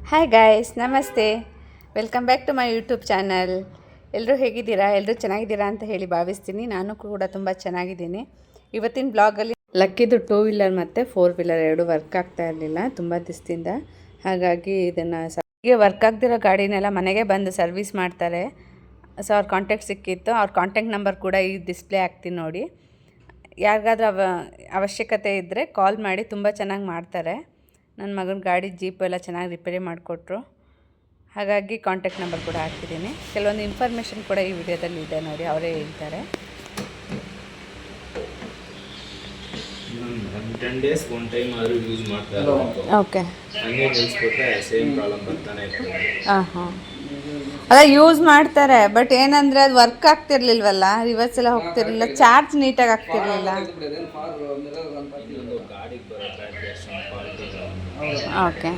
Hi guys, namaste. Welcome back to my YouTube channel. ಎಲ್ಲರೂ ಹೇಗಿದ್ದೀರಾ? ಎಲ್ಲರೂ ಚೆನ್ನಾಗಿದ್ದೀರಾ ಅಂತ ಹೇಳಿ ಭಾವಿಸ್ತೀನಿ. ನಾನು ಕೂಡ ತುಂಬ ಚೆನ್ನಾಗಿದ್ದೀನಿ. ಇವತ್ತಿನ ಬ್ಲಾಗಲ್ಲಿ ಲಕ್ಕಿದು 2 ವೀಲರ್ ಮತ್ತು 4 ವೀಲರ್ ಎರಡು ವರ್ಕ್ ಆಗ್ತಾ ಇರಲಿಲ್ಲ ತುಂಬ ದಿವಸದಿಂದ. ಹಾಗಾಗಿ ಇದನ್ನು ಹೀಗೆ ವರ್ಕ್ ಆಗದಿರೋ ಗಾಡಿನೆಲ್ಲ ಮನೆಗೆ ಬಂದು ಸರ್ವಿಸ್ ಮಾಡ್ತಾರೆ. ಸೊ ಅವ್ರ ಕಾಂಟ್ಯಾಕ್ಟ್ ಸಿಕ್ಕಿತ್ತು. ಅವ್ರ ಕಾಂಟ್ಯಾಕ್ಟ್ ನಂಬರ್ ಕೂಡ ಈ ಡಿಸ್ಪ್ಲೇ ಆಗ್ತೀನಿ ನೋಡಿ. ಯಾರಿಗಾದ್ರೂ ಅವಶ್ಯಕತೆ ಇದ್ದರೆ ಕಾಲ್ ಮಾಡಿ, ತುಂಬ ಚೆನ್ನಾಗಿ ಮಾಡ್ತಾರೆ. ನನ್ನ ಮಗನ ಗಾಡಿ ಜೀಪ್ ಎಲ್ಲ ಚೆನ್ನಾಗಿ ರಿಪೇರಿ ಮಾಡಿಕೊಟ್ರು. ಹಾಗಾಗಿ ಕಾಂಟ್ಯಾಕ್ಟ್ ನಂಬರ್ ಕೂಡ ಹಾಕ್ತಿದ್ದೀನಿ. ಕೆಲವೊಂದು ಇನ್ಫಾರ್ಮೇಷನ್ ಕೂಡ ಈ ವಿಡಿಯೋದಲ್ಲಿ ಇದೆ ನೋಡಿ, ಅವರೇ ಹೇಳ್ತಾರೆ. ಓಕೆ, ಅದ ಯೂಸ್ ಮಾಡ್ತಾರೆ. ಬಟ್ ಏನಂದರೆ ಅದು ವರ್ಕ್ ಆಗ್ತಿರ್ಲಿಲ್ವಲ್ಲ, ರಿವರ್ಸ್ ಎಲ್ಲ ಹೋಗ್ತಿರ್ಲಿಲ್ಲ, ಚಾರ್ಜ್ ನೀಟಾಗಿ ಆಗ್ತಿರ್ಲಿಲ್ಲ. ಓಕೆ,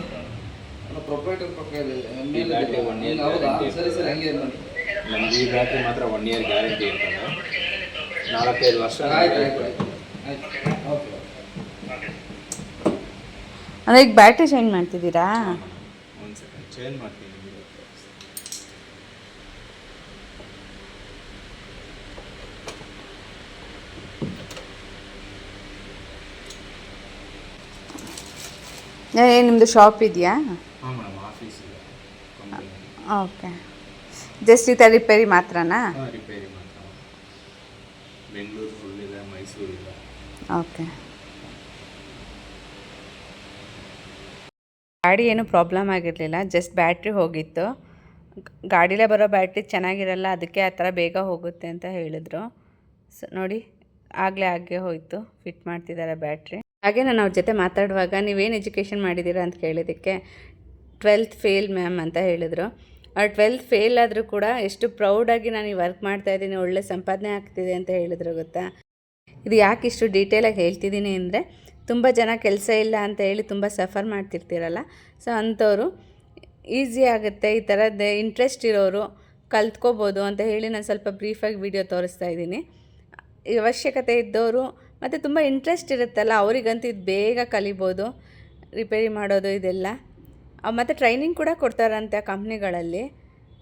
ನಮ್ಗೆ ಈ ಬ್ಯಾಟ್ರಿ ಮಾತ್ರ 1 ಇಯರ್ ಗ್ಯಾರಂಟಿ ಇರ್ತದೆ. 4-5 ವರ್ಷ ಅಂದರೆ ಈಗ ಬ್ಯಾಟ್ರಿ ಚೇಂಜ್ ಮಾಡ್ತಿದ್ದೀರಾ? ಒಂದು ಸೆಕೆಂಡ್ ಚೇಂಜ್ ಮಾಡ್ತೀನಿ. ನಿಮ್ಮದು ಶಾಪ್ ಇದೆಯಾ? ಹಾಂ ಮೇಡಮ್, ಆಫೀಸ್ ಇದೆ. ಓಕೆ, ಜಸ್ಟ್ ಈ ಥರ ರಿಪೇರಿ ಮಾತ್ರನಾ? ಹಾಂ, ರಿಪೇರಿ ಮಾತ್ರ. ಬೆಂಗಳೂರು ಫುಲ್ ಇದೆ, ಮೈಸೂರು ಇದೆ. ಓಕೆ. ಗಾಡಿ ಏನು ಪ್ರಾಬ್ಲಮ್ ಆಗಿರಲಿಲ್ಲ, ಜಸ್ಟ್ ಬ್ಯಾಟ್ರಿ ಹೋಗಿತ್ತು. ಗಾಡಿಲೇ ಬರೋ ಬ್ಯಾಟ್ರಿ ಚೆನ್ನಾಗಿರಲ್ಲ, ಅದಕ್ಕೆ ಆ ಥರ ಬೇಗ ಹೋಗುತ್ತೆ ಅಂತ ಹೇಳಿದ್ರು. ಸೊ ನೋಡಿ, ಆಗಲೇ ಹಾಗೆ ಹೋಯಿತು. ಫಿಟ್ ಮಾಡ್ತಿದ್ದಾರೆ ಬ್ಯಾಟ್ರಿ. ಹಾಗೆ ನಾನು ಅವ್ರ ಜೊತೆ ಮಾತಾಡುವಾಗ ನೀವೇನು ಎಜುಕೇಷನ್ ಮಾಡಿದ್ದೀರಾ ಅಂತ ಕೇಳಿದ್ದಕ್ಕೆ 12th ಫೇಲ್ ಮ್ಯಾಮ್ ಅಂತ ಹೇಳಿದರು. ಅವ್ರು 12th ಫೇಲ್ ಆದರೂ ಕೂಡ ಎಷ್ಟು ಪ್ರೌಡಾಗಿ ನಾನು ಈ ವರ್ಕ್ ಮಾಡ್ತಾಯಿದ್ದೀನಿ, ಒಳ್ಳೆ ಸಂಪಾದನೆ ಆಗ್ತಿದೆ ಅಂತ ಹೇಳಿದ್ರು. ಗೊತ್ತಾ, ಇದು ಯಾಕೆ ಇಷ್ಟು ಡೀಟೇಲಾಗಿ ಹೇಳ್ತಿದ್ದೀನಿ ಅಂದರೆ, ತುಂಬ ಜನ ಕೆಲಸ ಇಲ್ಲ ಅಂತ ಹೇಳಿ ತುಂಬ ಸಫರ್ ಮಾಡ್ತಿರ್ತೀರಲ್ಲ. ಸೊ ಅಂಥವ್ರು ಈಸಿ ಆಗುತ್ತೆ, ಈ ಥರದ್ದು ಇಂಟ್ರೆಸ್ಟ್ ಇರೋರು ಕಲ್ತ್ಕೋಬೋದು ಅಂತ ಹೇಳಿ ನಾನು ಸ್ವಲ್ಪ ಬ್ರೀಫಾಗಿ ವಿಡಿಯೋ ತೋರಿಸ್ತಾ ಇದ್ದೀನಿ. ಅವಶ್ಯಕತೆ ಇದ್ದವರು ಮತ್ತು ತುಂಬ ಇಂಟ್ರೆಸ್ಟ್ ಇರುತ್ತಲ್ಲ, ಅವರಿಗಂತೂ ಇದು ಬೇಗ ಕಲಿಬೋದು, ರಿಪೇರಿ ಮಾಡೋದು ಇದೆಲ್ಲ. ಮತ್ತು ಟ್ರೈನಿಂಗ್ ಕೂಡ ಕೊಡ್ತಾರಂತೆ ಕಂಪ್ನಿಗಳಲ್ಲಿ.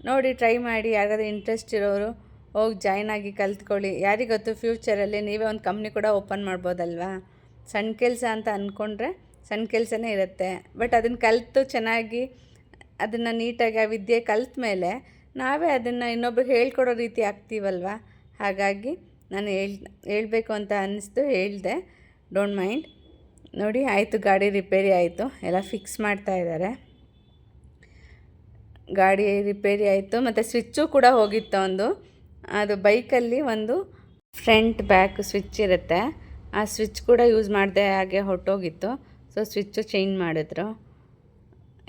ನೋಡಿ, ಟ್ರೈ ಮಾಡಿ. ಯಾರಾದರೂ ಇಂಟ್ರೆಸ್ಟ್ ಇರೋರು ಹೋಗಿ ಜಾಯ್ನ್ ಆಗಿ ಕಲ್ತ್ಕೊಳ್ಳಿ. ಯಾರಿಗೊತ್ತು, ಫ್ಯೂಚರಲ್ಲಿ ನೀವೇ ಒಂದು ಕಂಪ್ನಿ ಕೂಡ ಓಪನ್ ಮಾಡ್ಬೋದಲ್ವಾ. ಸಣ್ಣ ಕೆಲಸ ಅಂತ ಅಂದ್ಕೊಂಡ್ರೆ ಸಣ್ಣ ಕೆಲಸನೇ ಇರುತ್ತೆ. ಬಟ್ ಅದನ್ನು ಕಲಿತು ಚೆನ್ನಾಗಿ ಅದನ್ನು ನೀಟಾಗಿ ಆ ವಿದ್ಯೆ ಕಲ್ತ ಮೇಲೆ ನಾವೇ ಅದನ್ನು ಇನ್ನೊಬ್ರಿಗೆ ಹೇಳ್ಕೊಡೋ ರೀತಿ ಆಗ್ತೀವಲ್ವ. ಹಾಗಾಗಿ ನಾನು ಹೇಳಬೇಕು ಅಂತ ಅನ್ನಿಸ್ತು, ಹೇಳಿದೆ. Don't mind. ನೋಡಿ, ಆಯಿತು, ಗಾಡಿ ರಿಪೇರಿ ಆಯಿತು, ಎಲ್ಲ ಫಿಕ್ಸ್ ಮಾಡ್ತಾಯಿದ್ದಾರೆ. ಗಾಡಿ ರಿಪೇರಿ ಆಯಿತು. ಮತ್ತು ಸ್ವಿಚ್ಚು ಕೂಡ ಹೋಗಿತ್ತು ಒಂದು. ಅದು ಬೈಕಲ್ಲಿ ಒಂದು ಫ್ರಂಟ್ ಬ್ಯಾಕ್ ಸ್ವಿಚ್ ಇರುತ್ತೆ, ಆ ಸ್ವಿಚ್ ಕೂಡ ಯೂಸ್ ಮಾಡಿದೆ, ಹಾಗೆ ಹೊರಟೋಗಿತ್ತು. ಸೊ ಸ್ವಿಚ್ಚು ಚೇಂಜ್ ಮಾಡಿದ್ರು.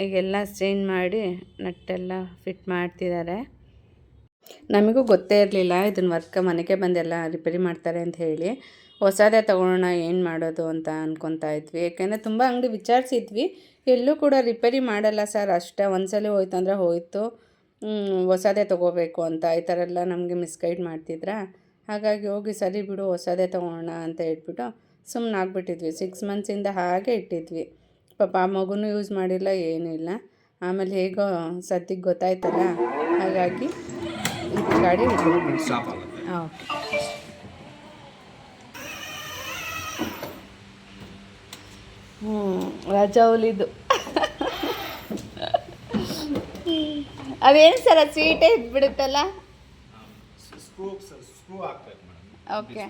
ಈಗೆಲ್ಲ ಚೇಂಜ್ ಮಾಡಿ ನಟ್ಟೆಲ್ಲ ಫಿಟ್ ಮಾಡ್ತಿದ್ದಾರೆ. ನಮಗೂ ಗೊತ್ತೇ ಇರಲಿಲ್ಲ ಇದನ್ನು ವರ್ಕ್ ಮನೆಗೆ ಬಂದೆಲ್ಲ ರಿಪೇರಿ ಮಾಡ್ತಾರೆ ಅಂತ ಹೇಳಿ. ಹೊಸದೇ ತೊಗೊಳ್ಳೋಣ, ಏನು ಮಾಡೋದು ಅಂತ ಅಂದ್ಕೊತಾ ಇದ್ವಿ. ಯಾಕೆಂದರೆ ತುಂಬ ಅಂಗಡಿ ವಿಚಾರಿಸಿದ್ವಿ, ಎಲ್ಲೂ ಕೂಡ ರಿಪೇರಿ ಮಾಡಲ್ಲ ಸರ್, ಅಷ್ಟೇ ಒಂದ್ಸಲ ಹೋಯ್ತು ಅಂದರೆ ಹೋಯಿತು, ಹೊಸದೇ ತೊಗೋಬೇಕು ಅಂತ ಈ ಥರ ಎಲ್ಲ ನಮಗೆ ಮಿಸ್ಗೈಡ್ ಮಾಡ್ತಿದ್ರಾ. ಹಾಗಾಗಿ ಹೋಗಿ ಸರಿ ಬಿಡು, ಹೊಸದೇ ತೊಗೊಳ್ಳೋಣ ಅಂತ ಹೇಳ್ಬಿಟ್ಟು ಸುಮ್ಮನೆ ಆಗಿಬಿಟ್ಟಿದ್ವಿ. 6 ಮಂತ್ಸಿಂದ ಹಾಗೆ ಇಟ್ಟಿದ್ವಿ. ಪಾಪ ಆ ಮಗುನೂ ಯೂಸ್ ಮಾಡಿಲ್ಲ, ಏನೂ ಇಲ್ಲ. ಆಮೇಲೆ ಹೇಗೋ ಸದ್ಯಕ್ಕೆ ಗೊತ್ತಾಯ್ತಲ್ಲ, ಹಾಗಾಗಿ ಗಾಡಿ ಸ್ಟಾಪ್ ಆಗುತ್ತೆ. ಓಕೆ. ರಜೌಲಿದು ಅದೇನು ಸರ್, ಸ್ವೀಟೇ ಇದ್ಬಿಡುತ್ತಲ್ಲ. ಸ್ಕ್ರೂ ಹಾಕ್ಬೇಕು ಮೇಡಮ್. ಓಕೆ,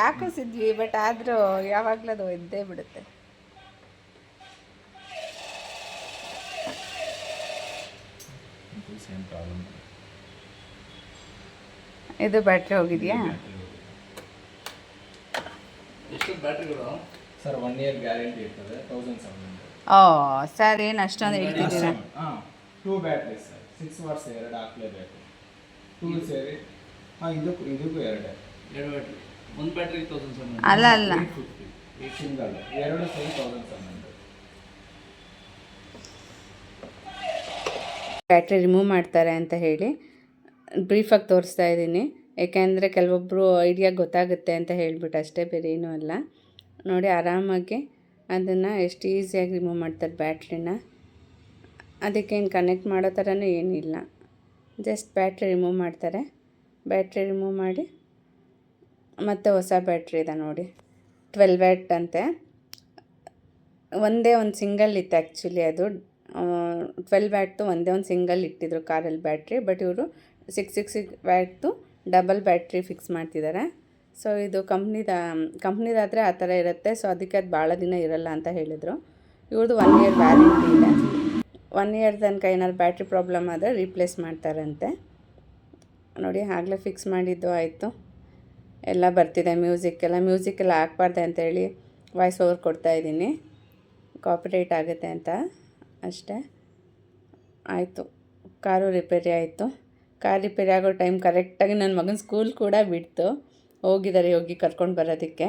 ಹಾಕಿಸಿದ್ವಿ, ಬಟ್ ಆದರೂ ಯಾವಾಗಲೂ ಅದು ಇದ್ದೇ ಬಿಡುತ್ತೆ. ಇದು ಬ್ಯಾಟ್ರಿ ಹೋಗಿದೆಯಾ? ಎಷ್ಟು ಬ್ಯಾಟ್ರಿಗಳು ಸರ್? 1 ಇಯರ್ ಗ್ಯಾರಂಟಿ ಇರ್ತದೆ. 1700. ಓ ಸರ್, ಏನು ಅಷ್ಟೊಂದು ಹೇಳ್ತಿದ್ದೀರಾ? ಹಾಂ, 2 ಬ್ಯಾಟ್ರೀಸ್ ಸರ್. 6 ವಾಟ್ಸ್ ಎರಡು ಹಾಕ್ಲೇಬೇಕು. 2 ಸೇರಿ. ಹಾಂ, ಇದಕ್ಕೂ 2 ಬ್ಯಾಟ್ರಿ. ಒಂದು ಬ್ಯಾಟ್ರಿ 1700. ಅಲ್ಲ ಈ ಸಿಂಗಲ್ 2 ಸೇರಿ 1700. ಬ್ಯಾಟ್ರಿ ರಿಮೂವ್ ಮಾಡ್ತಾರೆ ಅಂತ ಹೇಳಿ ಬ್ರೀಫಾಗಿ ತೋರಿಸ್ತಾ ಇದ್ದೀನಿ. ಏಕೆಂದರೆ ಕೆಲವೊಬ್ಬರು ಐಡಿಯಾ ಗೊತ್ತಾಗುತ್ತೆ ಅಂತ ಹೇಳಿಬಿಟ್ಟು ಅಷ್ಟೇ, ಬೇರೆ ಏನೂ ಅಲ್ಲ. ನೋಡಿ ಆರಾಮಾಗಿ ಅದನ್ನು ಎಷ್ಟು ಈಸಿಯಾಗಿ ರಿಮೂವ್ ಮಾಡ್ತಾರೆ ಬ್ಯಾಟ್ರಿನ. ಅದಕ್ಕೇನು ಕನೆಕ್ಟ್ ಮಾಡೋ ಥರನೂ ಏನಿಲ್ಲ. ಜಸ್ಟ್ ಬ್ಯಾಟ್ರಿ ರಿಮೂವ್ ಮಾಡ್ತಾರೆ. ಬ್ಯಾಟ್ರಿ ರಿಮೂವ್ ಮಾಡಿ ಮತ್ತು ಹೊಸ ಬ್ಯಾಟ್ರಿ ಇದೆ ನೋಡಿ, 12 ವ್ಯಾಟ್ ಅಂತೆ. ಒಂದೇ ಒಂದು ಸಿಂಗಲ್ ಇತ್ತು ಆ್ಯಕ್ಚುಲಿ, ಅದು 12 ವ್ಯಾಟ್ದು ಒಂದೇ ಒಂದು ಸಿಂಗಲ್ ಇಟ್ಟಿದ್ರು ಕಾರಲ್ಲಿ ಬ್ಯಾಟ್ರಿ. ಬಟ್ ಇವರು 6 ವ್ಯಾಟ್ದು ಡಬಲ್ ಬ್ಯಾಟ್ರಿ ಫಿಕ್ಸ್ ಮಾಡ್ತಿದ್ದಾರೆ. ಸೊ ಇದು ಕಂಪ್ನಿದಾದರೆ ಆ ಥರ ಇರುತ್ತೆ. ಸೊ ಅದಕ್ಕೆ ಅದು ಭಾಳ ದಿನ ಇರಲ್ಲ ಅಂತ ಹೇಳಿದರು. ಇವ್ರದ್ದು 1 ಇಯರ್ ವ್ಯಾರಂಟಿ ಇದೆ. 1 ಇಯರ್ ತನಕ ಏನಾದ್ರು ಬ್ಯಾಟ್ರಿ ಪ್ರಾಬ್ಲಮ್ ಆದರೆ ರೀಪ್ಲೇಸ್ ಮಾಡ್ತಾರಂತೆ. ನೋಡಿ ಆಗಲೇ ಫಿಕ್ಸ್ ಮಾಡಿದ್ದು ಆಯಿತು. ಎಲ್ಲ ಬರ್ತಿದೆ ಮ್ಯೂಸಿಕ್ಕೆಲ್ಲ ಹಾಕ್ಬಾರ್ದೆ ಅಂತೇಳಿ ವಾಯ್ಸ್ ಓವರ್ ಕೊಡ್ತಾಯಿದ್ದೀನಿ, ಕಾಪಿರೈಟ್ ಆಗುತ್ತೆ ಅಂತ ಅಷ್ಟೇ. ಆಯಿತು, ಕಾರು ರಿಪೇರಿ ಆಯಿತು. ಕಾರ್ ರಿಪೇರಿ ಆಗೋ ಟೈಮ್ ಕರೆಕ್ಟಾಗಿ ನನ್ನ ಮಗನ ಸ್ಕೂಲ್ ಕೂಡ ಬಿಡ್ತು. ಹೋಗಿ ಕರ್ಕೊಂಡು ಬರೋದಕ್ಕೆ.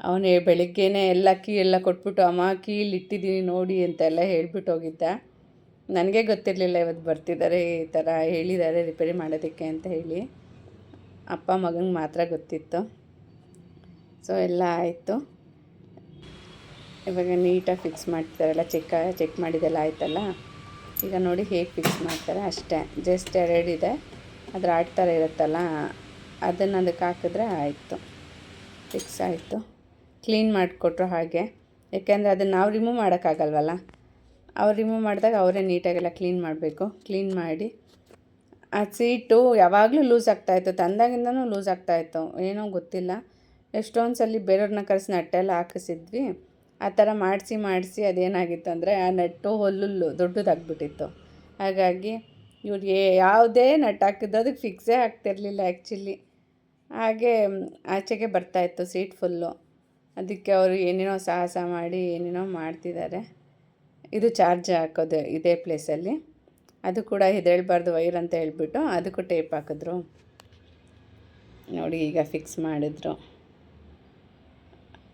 ಅವನು ಬೆಳಿಗ್ಗೆನೇ ಎಲ್ಲ ಕೀ ಎಲ್ಲ ಕೊಟ್ಬಿಟ್ಟು, ಅಮ್ಮ ಕೀ ಇಲ್ಲಿ ಇಟ್ಟಿದ್ದೀನಿ ನೋಡಿ ಅಂತೆಲ್ಲ ಹೇಳ್ಬಿಟ್ಟು ಹೋಗಿದ್ದ. ನನಗೆ ಗೊತ್ತಿರಲಿಲ್ಲ ಇವತ್ತು ಬರ್ತಿದ್ದಾರೆ, ಈ ಥರ ಹೇಳಿದ್ದಾರೆ ರಿಪೇರಿ ಮಾಡೋದಕ್ಕೆ ಅಂತ ಹೇಳಿ. ಅಪ್ಪ ಮಗನಿಗೆ ಮಾತ್ರ ಗೊತ್ತಿತ್ತು. ಸೊ ಎಲ್ಲ ಆಯಿತು. ಇವಾಗ ನೀಟಾಗಿ ಫಿಕ್ಸ್ ಮಾಡ್ತಾರಲ್ಲ, ಚೆಕ್ ಮಾಡಿದೆಲ್ಲ ಆಯ್ತಲ್ಲ. ಈಗ ನೋಡಿ ಹೇಗೆ ಫಿಕ್ಸ್ ಮಾಡ್ತಾರೆ ಅಷ್ಟೇ. ಜಸ್ಟ್ 2 ಇದೆ, ಅದ್ರ ಆಟ ಥರ ಇರುತ್ತಲ್ಲ, ಅದನ್ನು ಅದಕ್ಕೆ ಹಾಕಿದ್ರೆ ಆಯಿತು, ಫಿಕ್ಸ್ ಆಯಿತು. ಕ್ಲೀನ್ ಮಾಡಿಕೊಟ್ರು ಹಾಗೆ, ಯಾಕೆಂದರೆ ಅದನ್ನು ನಾವು ರಿಮೂವ್ ಮಾಡೋಕ್ಕಾಗಲ್ವಲ್ಲ. ಅವ್ರು ರಿಮೂವ್ ಮಾಡಿದಾಗ ಅವರೇ ನೀಟಾಗೆಲ್ಲ ಕ್ಲೀನ್ ಮಾಡಬೇಕು. ಕ್ಲೀನ್ ಮಾಡಿ ಆ ಸೀಟು ಯಾವಾಗಲೂ ಲೂಸ್ ಆಗ್ತಾಯಿತ್ತು, ತಂದಾಗಿಂದನೂ ಲೂಸ್ ಆಗ್ತಾಯಿತ್ತು, ಏನೋ ಗೊತ್ತಿಲ್ಲ. ಎಷ್ಟೊಂದು ಸಲ ಬೇರೆಯವ್ರನ್ನ ಕರೆಸಿ ನಟ್ಟೆಲ್ಲ ಹಾಕಿಸಿದ್ವಿ. ಆ ಥರ ಮಾಡಿಸಿ ಅದೇನಾಗಿತ್ತು ಅಂದರೆ ಆ ನಟ್ಟು ಹೊಲ್ಲು ದೊಡ್ಡದಾಗ್ಬಿಟ್ಟಿತ್ತು. ಹಾಗಾಗಿ ಇವ್ರಿಗೆ ಯಾವುದೇ ನಟ್ಟು ಹಾಕಿದ್ದು ಅದಕ್ಕೆ ಫಿಕ್ಸೇ ಆಗ್ತಿರಲಿಲ್ಲ ಆ್ಯಕ್ಚುಲಿ. ಹಾಗೆ ಆಚೆಗೆ ಬರ್ತಾಯಿತ್ತು ಸೀಟ್ ಫುಲ್ಲು. ಅದಕ್ಕೆ ಅವರು ಏನೇನೋ ಸಾಹಸ ಮಾಡಿ ಏನೇನೋ ಮಾಡ್ತಿದ್ದಾರೆ. ಇದು ಚಾರ್ಜ್ ಹಾಕೋದು ಇದೇ ಪ್ಲೇಸಲ್ಲಿ, ಅದು ಕೂಡ ಹೆದೇಳಬಾರ್ದು ವೈರ್ ಅಂತ ಹೇಳ್ಬಿಟ್ಟು ಅದಕ್ಕೂ ಟೇಪ್ ಹಾಕಿದ್ರು ನೋಡಿ. ಈಗ ಫಿಕ್ಸ್ ಮಾಡಿದ್ರು,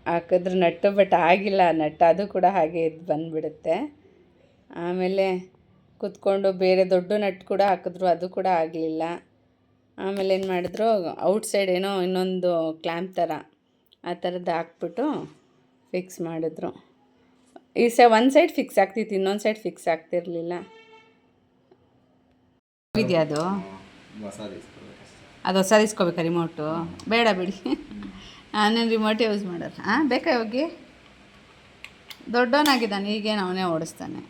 ಹಾಕಿದ್ರು ನಟ್ಟು, ಬಟ್ ಆಗಿಲ್ಲ ನಟ್ಟು, ಅದು ಕೂಡ ಹಾಗೆ ಇದು ಬಂದುಬಿಡುತ್ತೆ. ಆಮೇಲೆ ಕುತ್ಕೊಂಡು ಬೇರೆ ದೊಡ್ಡ ನಟ್ಟು ಕೂಡ ಹಾಕಿದ್ರು, ಅದು ಕೂಡ ಆಗಲಿಲ್ಲ. ಆಮೇಲೆ ಏನು ಮಾಡಿದ್ರು, ಔಟ್ಸೈಡ್ ಏನೋ ಇನ್ನೊಂದು ಕ್ಲ್ಯಾಂಪ್ ಥರ ಆ ಥರದ್ದು ಹಾಕ್ಬಿಟ್ಟು ಫಿಕ್ಸ್ ಮಾಡಿದ್ರು. ಒಂದು ಸೈಡ್ ಫಿಕ್ಸ್ ಆಗ್ತಿತ್ತು, ಇನ್ನೊಂದು ಸೈಡ್ ಫಿಕ್ಸ್ ಆಗ್ತಿರಲಿಲ್ಲ. ಇದೆಯಾ ಅದು ಹೊಸದು ಇಸ್ಕೋಬೇಕಾ ರಿಮೋಟು? ಬೇಡ ಬಿಡಿ, ನಾನು ರಿಮೋಟೇ ಯೂಸ್ ಮಾಡೋರು. ಬೇಕಾ ಹೋಗಿ? ದೊಡ್ಡವನಾಗಿದ್ದಾನೆ, ಈಗೇನು ಅವನೇ ಓಡಿಸ್ತಾನೆ.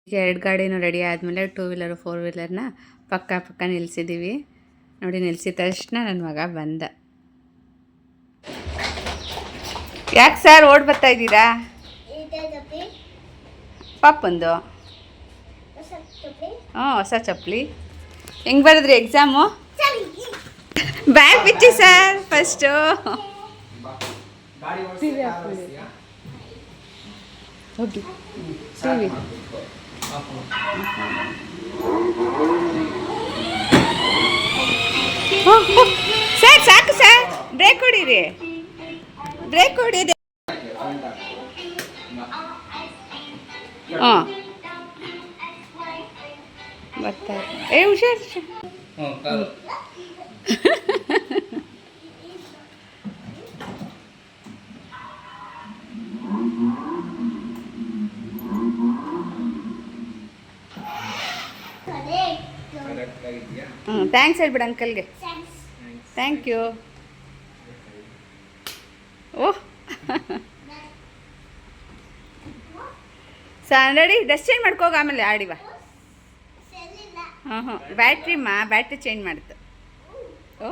ಈಗ 2 ಗಾಡಿನೂ ರೆಡಿ ಆದಮೇಲೆ 2 ವೀಲರು 4 ವೀಲರ್ನ ಪಕ್ಕ ನಿಲ್ಲಿಸಿದ್ದೀವಿ ನೋಡಿ. ನಿಲ್ಲಿಸಿದ ತಕ್ಷಣ ನನ್ನ ಮಗ ಬಂದ. ಯಾಕೆ ಸರ್ ಓಡ್ ಬರ್ತಾ ಇದ್ದೀರಾ? ಪಾಪಂದು ಹೊಸ ಚಪ್ಪಲಿ. ಹೆಂಗೆ ಬರೆದ್ರಿ ಎಕ್ಸಾಮು? ಬ್ಯಾಗ್ ಬಿಚ್ಚಿ ಸರ್ ಫಸ್ಟು. ಹೋಗಿ ಟಿವಿ ಸರ್ ಸಾಕು ಸರ್, ಬ್ರೇಕ್ ಹೊಡೀರಿ, ಬ್ರೇಕ್ ಹೊಡೀರಿ. ಹಾಂ ಬರ್ತಾರೆ. ಹುಷಾರು. ಥ್ಯಾಂಕ್ಸ್ ಹೇಳ್ಬಿಡ ಅಂಕಲ್ಗೆ. Thank you. Oh ready, dress change ಮಾಡ್ಕೋಗ, ಆಮೇಲೆ ಆಡಿವ. ಬ್ಯಾಟ್ರಿ ಚೇಂಜ್ ಮಾಡಿತ್ತು. ಓ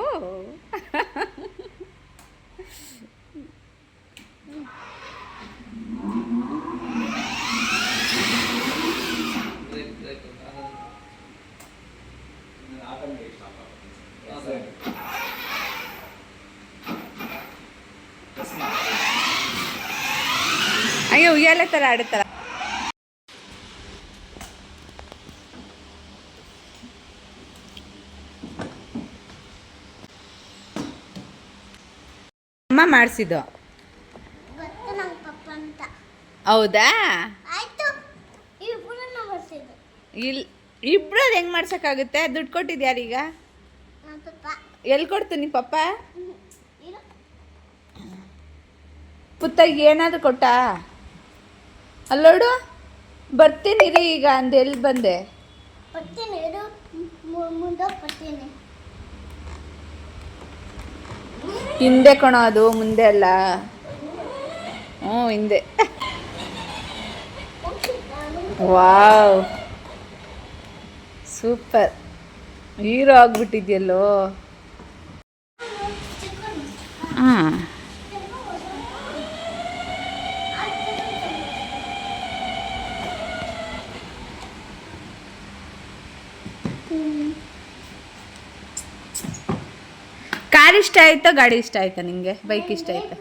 ಅಯ್ಯೋ ಉಯ್ಯಾಲೆ ಥರ ಆಡುತ್ತಲ್ಲ. ಅಮ್ಮ ಮಾಡಿಸಿದ್ದು. ಹೌದಾ? ಇಬ್ರು ಅದು ಹೆಂಗೆ ಮಾಡ್ಸೋಕ್ಕಾಗುತ್ತೆ? ದುಡ್ಡು ಕೊಟ್ಟಿದ್ಯಾರೀಗ? ಎಲ್ಲಿ ಕೊಡ್ತೀನಿ ಪಪ್ಪ? ಪುತ್ತ ಏನಾದರೂ ಕೊಟ್ಟ? ಅಲ್ಲೋಡು ಬರ್ತೀನಿ ರೀ ಈಗ ಅಂದೆ ಎಲ್ಲಿ ಬಂದೆ ಹಿಂದೆ ಕಣೋ ಅದು ಮುಂದೆ ಅಲ್ಲ ಹ್ಞೂ ಹಿಂದೆ ವಾವ್ ಸೂಪರ್ ಹೀರೋ ಆಗ್ಬಿಟ್ಟಿದ್ಯಲ್ಲೋ ಹಾಂ ಕಾರ್ ಇಷ್ಟ ಆಯ್ತಾ ಗಾಡಿ ಇಷ್ಟ ಆಯ್ತಾ ನಿಂಗೆ ಬೈಕ್ ಇಷ್ಟ ಆಯ್ತಾ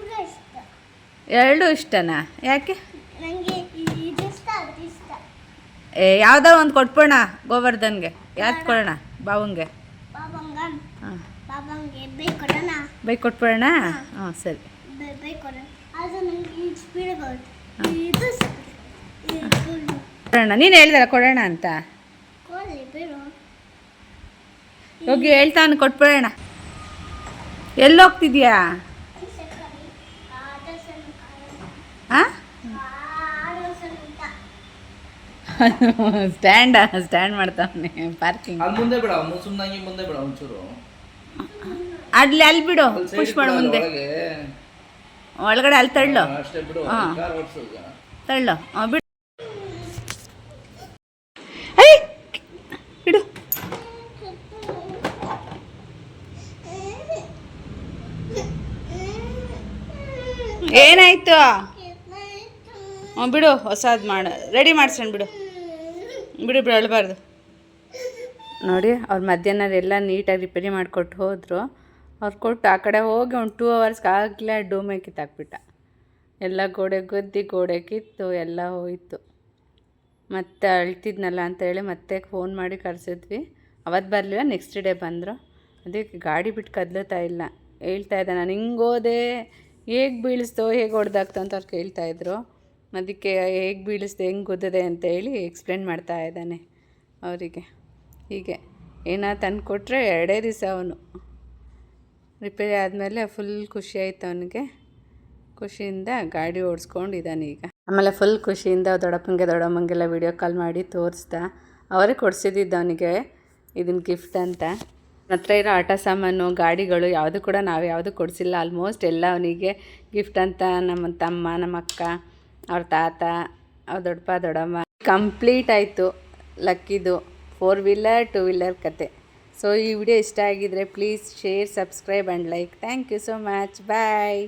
ಎರಡೂ ಇಷ್ಟನಾ ಯಾಕೆ ಯಾವ್ದಾರು ಒಂದು ಕೊಟ್ಬಿಡೋಣ ಗೋವರ್ಧನ್ಗೆ ಯಾವ್ದು ಕೊಡೋಣ ಬಾವಂಗೆ ಹಾಂ ಬೈಕ್ ಕೊಟ್ಬಿಡೋಣ ಹಾಂ ಸರಿ ಕೊಡೋಣ ನೀನು ಹೇಳ್ದಲ್ಲ ಕೊಡೋಣ ಅಂತ ಹೋಗಿ ಹೇಳ್ತಾನೆ ಕೊಟ್ಬಿಡೋಣ ಎಲ್ಲೋಗ್ತಿದ್ಯಾ ಹಾಂ ಸ್ಟ್ಯಾಂಡ್ ಮಾಡ್ತಾವನೆ ಪಾರ್ಕಿಂಗ್ ಅಲ್ಲಿ ಮುಂದೆ ಬಿಡ ಸುಮ್ಮನೆ ಮುಂದೆ ಬಿಡ ಒಂಚೂರು ಅಲ್ಲಿ ಬಿಡು ಪುಷ್ ಮಾಡು ಮುಂದೆ ಒಳಗಡೆ ಅಲ್ಲಿ ತಳ್ಳು ಅಷ್ಟೇ ಬಿಡು ಹಾಂ ಕಾರ್ ಓಡಿಸೋದು ತಳ್ಳು ಹಾಂ ಬಿಡು ಐ ಬಿಡು ಏನಾಯ್ತು ಹ್ಞೂ ಬಿಡು ಹೊಸದು ಮಾಡು ರೆಡಿ ಮಾಡ್ಸೋಣ ಬಿಡು ಬಿಡು ಬಿಡು ಅಳಬಾರ್ದು ನೋಡಿ ಅವ್ರು ಮಧ್ಯಾಹ್ನ ಎಲ್ಲ ನೀಟಾಗಿ ರಿಪೇರಿ ಮಾಡಿಕೊಟ್ಟು ಹೋದರು ಅವ್ರು ಕೊಟ್ಟು ಆ ಕಡೆ ಹೋಗಿ ಒಂದು 2 ಅವರ್ಸ್ಗೆ ಆಗಲೇ ಡೂಮೆ ಕಿತ್ತಾಕ್ಬಿಟ್ಟ ಎಲ್ಲ ಗೋಡೆ ಗುದ್ದಿ ಗೋಡೆ ಕಿತ್ತು ಎಲ್ಲ ಹೋಯಿತು ಮತ್ತೆ ಅಳ್ತಿದ್ನಲ್ಲ ಅಂತೇಳಿ ಮತ್ತೆ ಫೋನ್ ಮಾಡಿ ಕರೆಸಿದ್ವಿ ಅವತ್ತು ಬರಲಿಲ್ಲ ನೆಕ್ಸ್ಟ್ ಡೇ ಬಂದರು ಅದಕ್ಕೆ ಗಾಡಿ ಬಿಟ್ಟು ಕದಲುತ್ತಾ ಇಲ್ಲ ಹೇಳ್ತಾ ಇದ್ದೆ ನಾನು ಹಿಂಗೆ ಹೋದೆ ಹೇಗೆ ಬೀಳಿಸ್ತೋ ಹೇಗೆ ಹೊಡೆದಾಗ್ತೋ ಅಂತ ಅವ್ರು ಕೇಳ್ತಾಯಿದ್ರು ಅದಕ್ಕೆ ಹೇಗೆ ಬೀಳಿಸ್ದೆ ಹೆಂಗೆ ಗುದ್ದಿದೆ ಅಂತೇಳಿ ಎಕ್ಸ್ಪ್ಲೇನ್ ಮಾಡ್ತಾ ಇದ್ದಾನೆ ಅವರಿಗೆ ಹೀಗೆ ಏನೋ ತಂದು ಕೊಟ್ಟರೆ 2 ದಿವಸ ಅವನು ರಿಪೇರಿ ಆದಮೇಲೆ ಫುಲ್ ಖುಷಿ ಆಯಿತು ಅವನಿಗೆ ಖುಷಿಯಿಂದ ಗಾಡಿ ಓಡಿಸ್ಕೊಂಡಿದ್ದಾನೆ ಈಗ ಆಮೇಲೆ ಫುಲ್ ಖುಷಿಯಿಂದ ದೊಡ್ಡಮ್ಮಂಗೆಲ್ಲ ವೀಡಿಯೋ ಕಾಲ್ ಮಾಡಿ ತೋರಿಸ್ದ ಅವರೇ ಕೊಡಿಸಿದ್ದು ಅವನಿಗೆ ಇದನ್ನು ಗಿಫ್ಟ್ ಅಂತ ಹತ್ರ ಇರೋ ಆಟ ಸಾಮಾನು ಗಾಡಿಗಳು ಯಾವುದು ಕೂಡ ನಾವು ಯಾವುದು ಕೊಡಿಸಿಲ್ಲ ಆಲ್ಮೋಸ್ಟ್ ಎಲ್ಲ ಅವನಿಗೆ ಗಿಫ್ಟ್ ಅಂತ ನಮ್ಮ ತಮ್ಮ ನಮ್ಮ ಅಕ್ಕ ಅವ್ರ ತಾತ ಅವ್ರ ದೊಡ್ಡಮ್ಮ ಕಂಪ್ಲೀಟ್ ಆಯಿತು ಲಕ್ಕಿದು 4 ವೀಲರ್ 2 ವೀಲರ್ ಕತೆ ಸೊ ಈ ವಿಡಿಯೋ ಇಷ್ಟ ಆಗಿದರೆ please share subscribe and like thank you so much bye